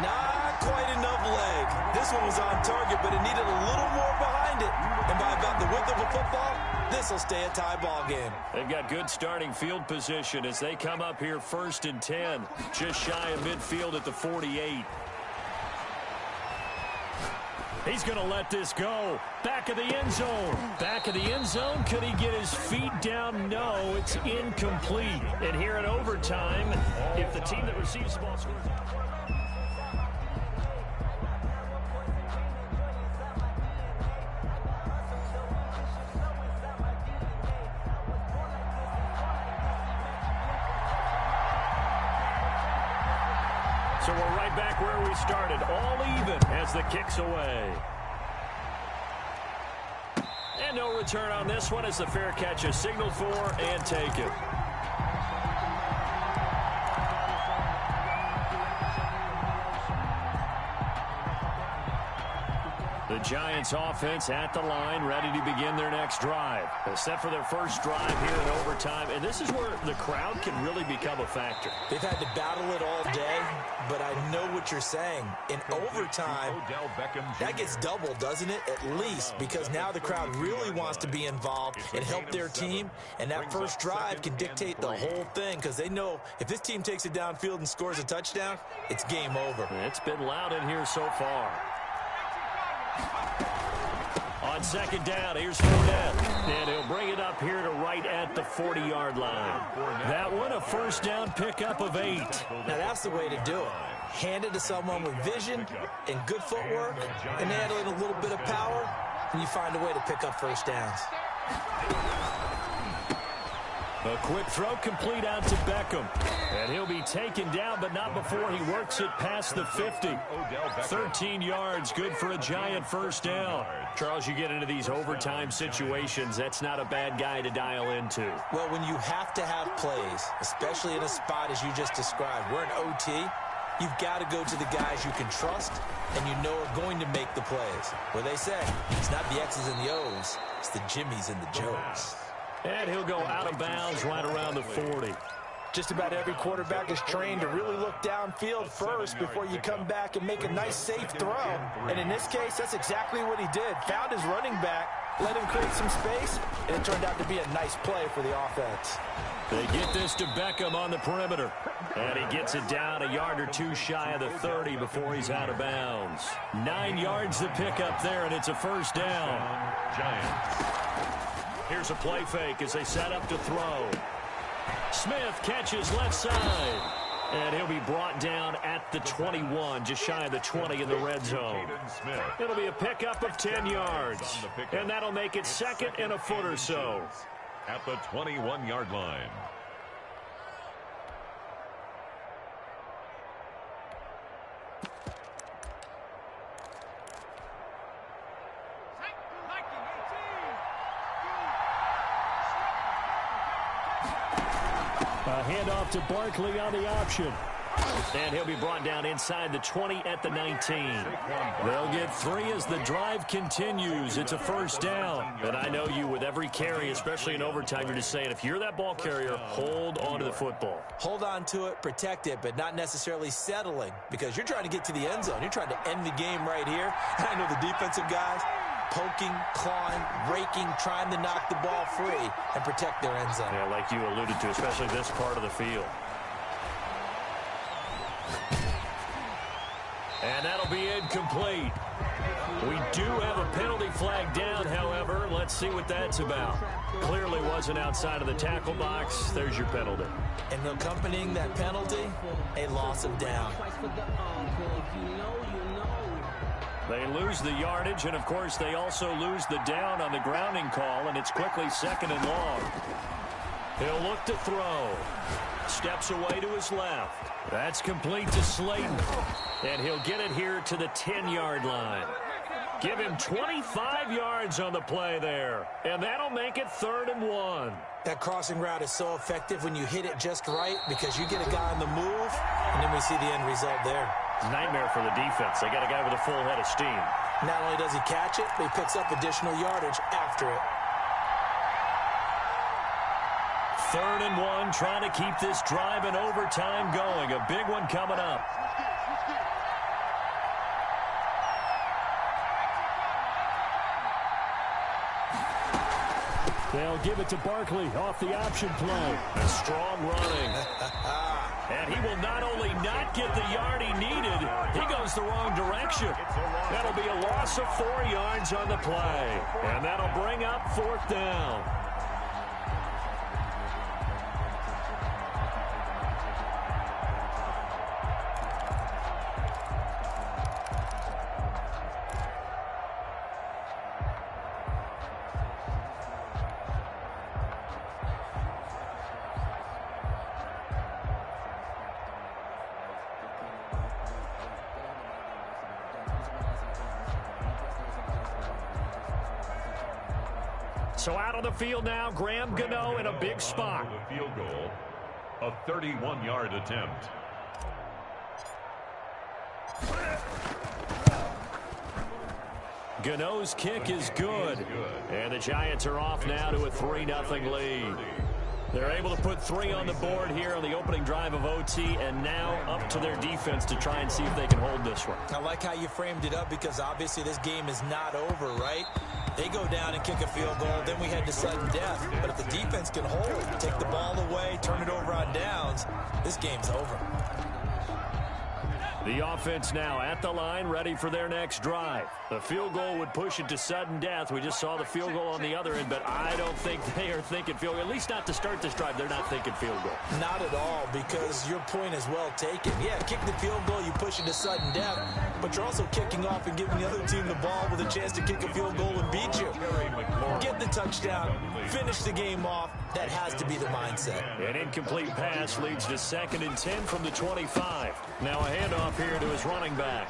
Not quite enough leg. This one was on target, but it needed a little more behind it. And by about the width of a football, this will stay a tie ball game. They've got good starting field position as they come up here 1st and 10. Just shy of midfield at the 48. He's going to let this go. Back of the end zone. Back of the end zone. Could he get his feet down? No, it's incomplete. And here in overtime, if the team that receives the ball scores... So we're right back where we started, all even as the kick's away. And no return on this one as the fair catch is signaled for and taken. The Giants offense at the line, ready to begin their next drive. They're set for their first drive here in overtime, and this is where the crowd can really become a factor. They've had to battle it all day, but I know what you're saying. In overtime, that gets doubled, doesn't it? At least, because now the crowd really wants to be involved and help their team, and that first drive can dictate the whole thing, because they know if this team takes it downfield and scores a touchdown, it's game over. It's been loud in here so far. On second down, here's Fournette. And he'll bring it up here to right at the 40-yard line. That one, a first down pickup of 8. Now, that's the way to do it. Hand it to someone with vision and good footwork, and add in a little bit of power, and you find a way to pick up first downs. A quick throw complete out to Beckham. And he'll be taken down, but not before he works it past the 50. 13 yards, good for a Giant first down. Charles, you get into these overtime situations, that's not a bad guy to dial into. Well, when you have to have plays, especially in a spot as you just described, we're in OT, you've got to go to the guys you can trust and you know are going to make the plays. Well, they say, it's not the X's and the O's, it's the Jimmies and the Joes. And he'll go out of bounds right around the 40. Just about every quarterback is trained to really look downfield first before you come back and make a nice, safe throw. And in this case, that's exactly what he did. Found his running back, let him create some space, and it turned out to be a nice play for the offense. They get this to Beckham on the perimeter. And he gets it down a yard or two shy of the 30 before he's out of bounds. 9 yards to pick up there, and it's a first down. Giants. Here's a play fake as they set up to throw. Smith catches left side. And he'll be brought down at the 21, just shy of the 20 in the red zone. It'll be a pickup of 10 yards. And that'll make it second and a foot or so. At the 21-yard line. A handoff to Barkley on the option. And he'll be brought down inside the 20 at the 19. They'll get 3 as the drive continues. It's a first down. And I know you, with every carry, especially in overtime, you're just saying, if you're that ball carrier, hold on to the football. Hold on to it, protect it, but not necessarily settling, because you're trying to get to the end zone. You're trying to end the game right here. And I know the defensive guys poking, clawing, raking, trying to knock the ball free and protect their end zone. Yeah, like you alluded to, especially this part of the field. And that'll be incomplete. We do have a penalty flag down, however. Let's see what that's about. Clearly wasn't outside of the tackle box. There's your penalty. And accompanying that penalty, a loss of down. They lose the yardage, and, of course, they also lose the down on the grounding call, and it's quickly second and long. He'll look to throw. Steps away to his left. That's complete to Slayton. And he'll get it here to the 10-yard line. Give him 25 yards on the play there. And that'll make it 3rd and 1. That crossing route is so effective when you hit it just right, because you get a guy on the move, and then we see the end result there. Nightmare for the defense. They got a guy with a full head of steam. Not only does he catch it, but he picks up additional yardage after it. 3rd and 1, trying to keep this drive in overtime going. A big one coming up. They'll give it to Barkley off the option play. A strong running. And he will not only not get the yard he needed, he goes the wrong direction. That'll be a loss of 4 yards on the play. And that'll bring up 4th down. So out on the field now, Graham Gano in a big spot. The field goal, a 31-yard attempt. Gano's kick is good. And the Giants are off now to a 3-0 lead. They're able to put 3 on the board here on the opening drive of OT, and now up to their defense to try and see if they can hold this one. I like how you framed it up, because obviously this game is not over, right? They go down and kick a field goal, then we head to sudden death. But if the defense can hold, take the ball away, turn it over on downs, this game's over. The offense now at the line, ready for their next drive. The field goal would push it to sudden death. We just saw the field goal on the other end, but I don't think they are thinking field goal. At least not to start this drive. They're not thinking field goal. Not at all, because your point is well taken. Yeah, kick the field goal, you push it to sudden death, but you're also kicking off and giving the other team the ball with a chance to kick a field goal and beat you. Get the touchdown, finish the game off. That has to be the mindset. An incomplete pass leads to 2nd and 10 from the 25. Now a handoff here to his running back.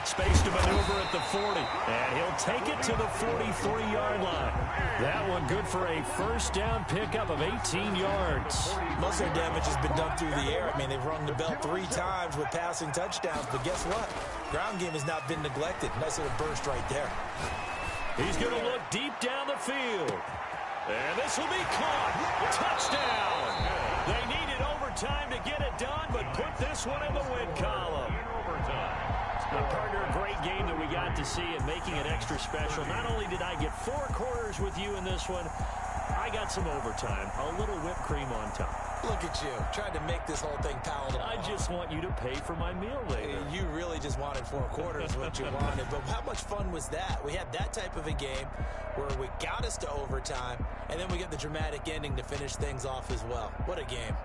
Space to maneuver at the 40. And he'll take it to the 43-yard line. That one good for a first down pickup of 18 yards. Most of their damage has been done through the air. I mean, they've rung the bell 3 times with passing touchdowns. But guess what? Ground game has not been neglected. Nice little burst right there. He's going to look deep down the field. And this will be caught. Touchdown. They needed overtime to get it done, but put this one in the win column. Partner, a great game that we got to see, and making it extra special. Not only did I get 4 quarters with you in this one, I got some overtime. A little whipped cream on top. Look at you, trying to make this whole thing palatable. I just want you to pay for my meal later. You really just wanted 4 quarters, what you wanted. But how much fun was that? We had that type of a game where we got us to overtime, and then we get the dramatic ending to finish things off as well. What a game.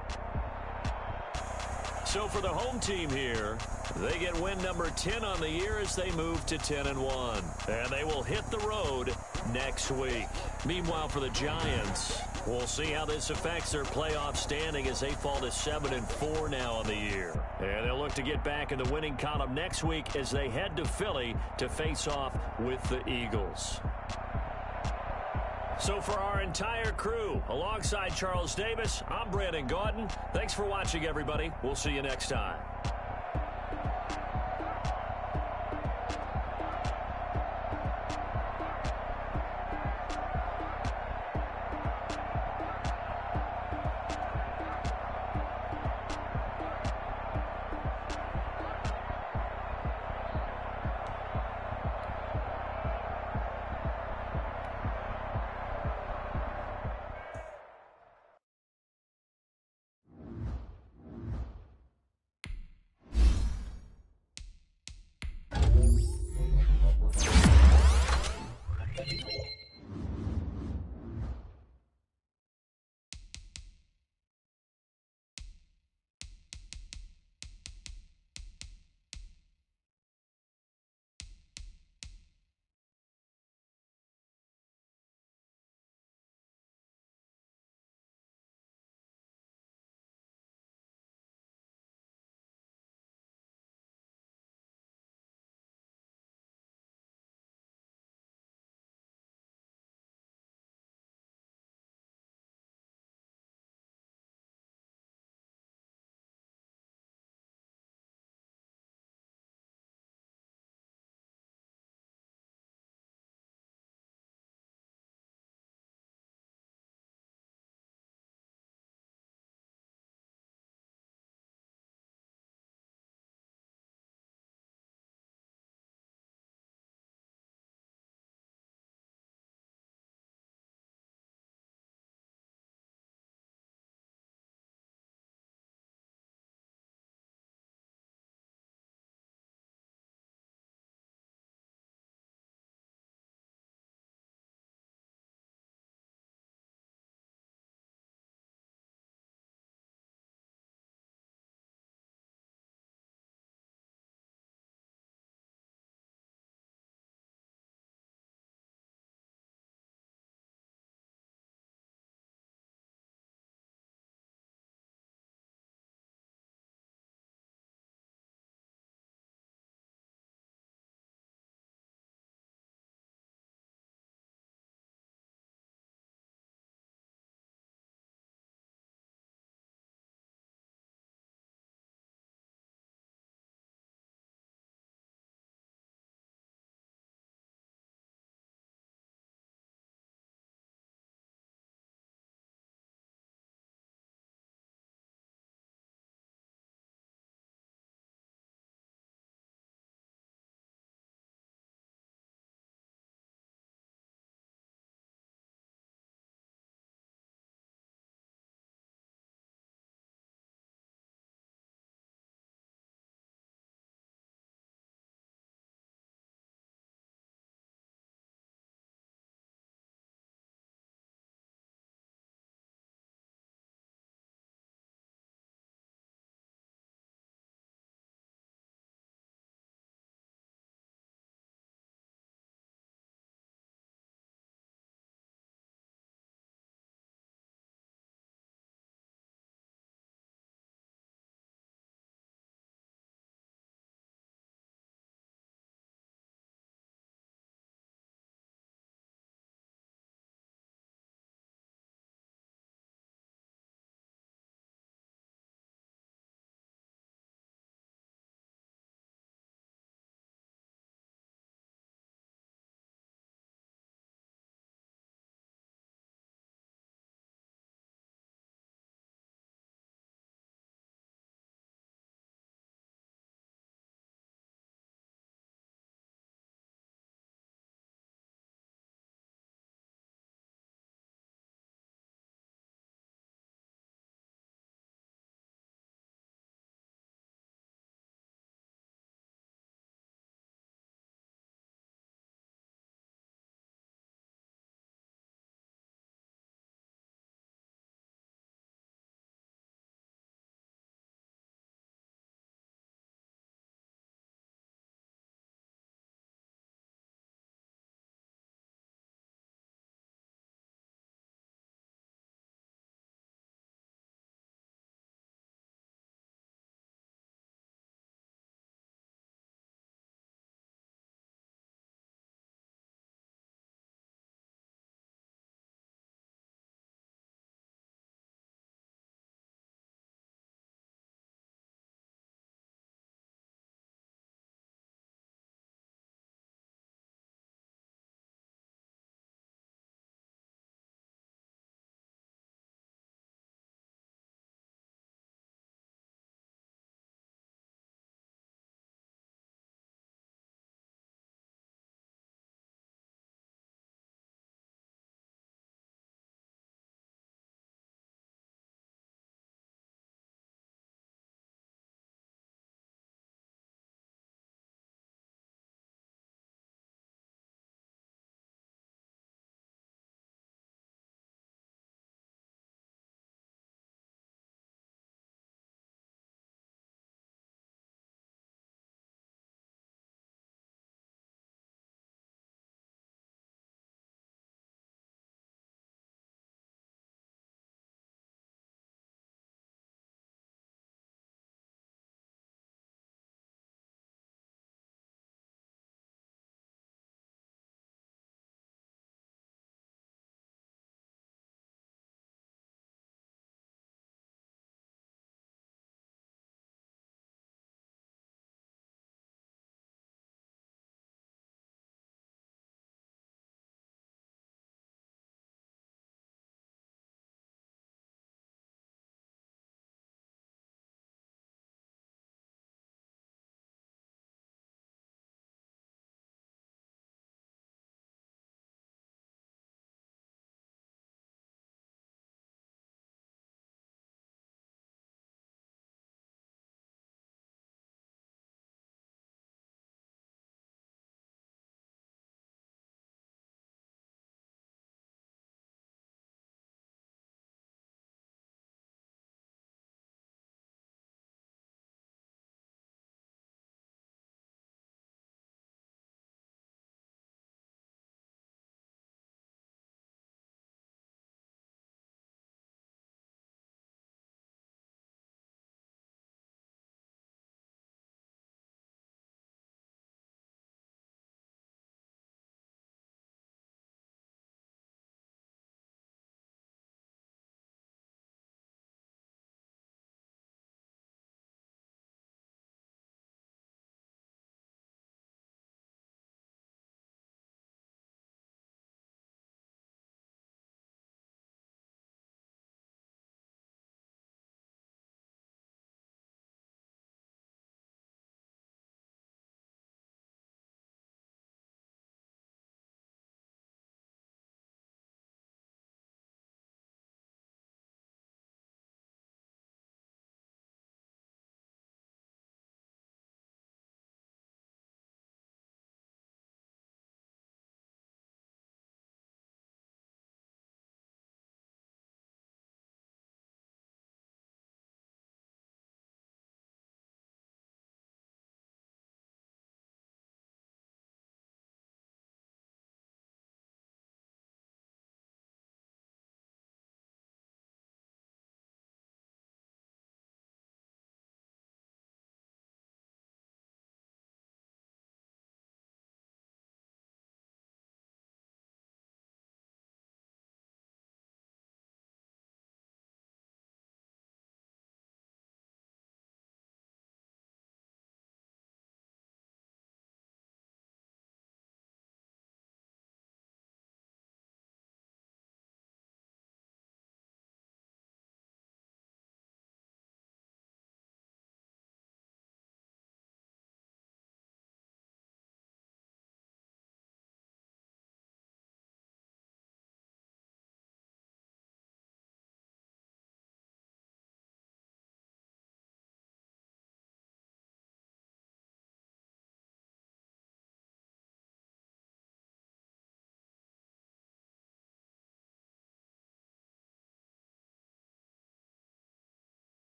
So for the home team here, they get win number 10 on the year as they move to 10-1. And they will hit the road next week. Meanwhile, for the Giants, we'll see how this affects their playoff standing as they fall to 7-4 now on the year. And they'll look to get back in the winning column next week as they head to Philly to face off with the Eagles. So for our entire crew, alongside Charles Davis, I'm Brandon Gaudin. Thanks for watching, everybody. We'll see you next time.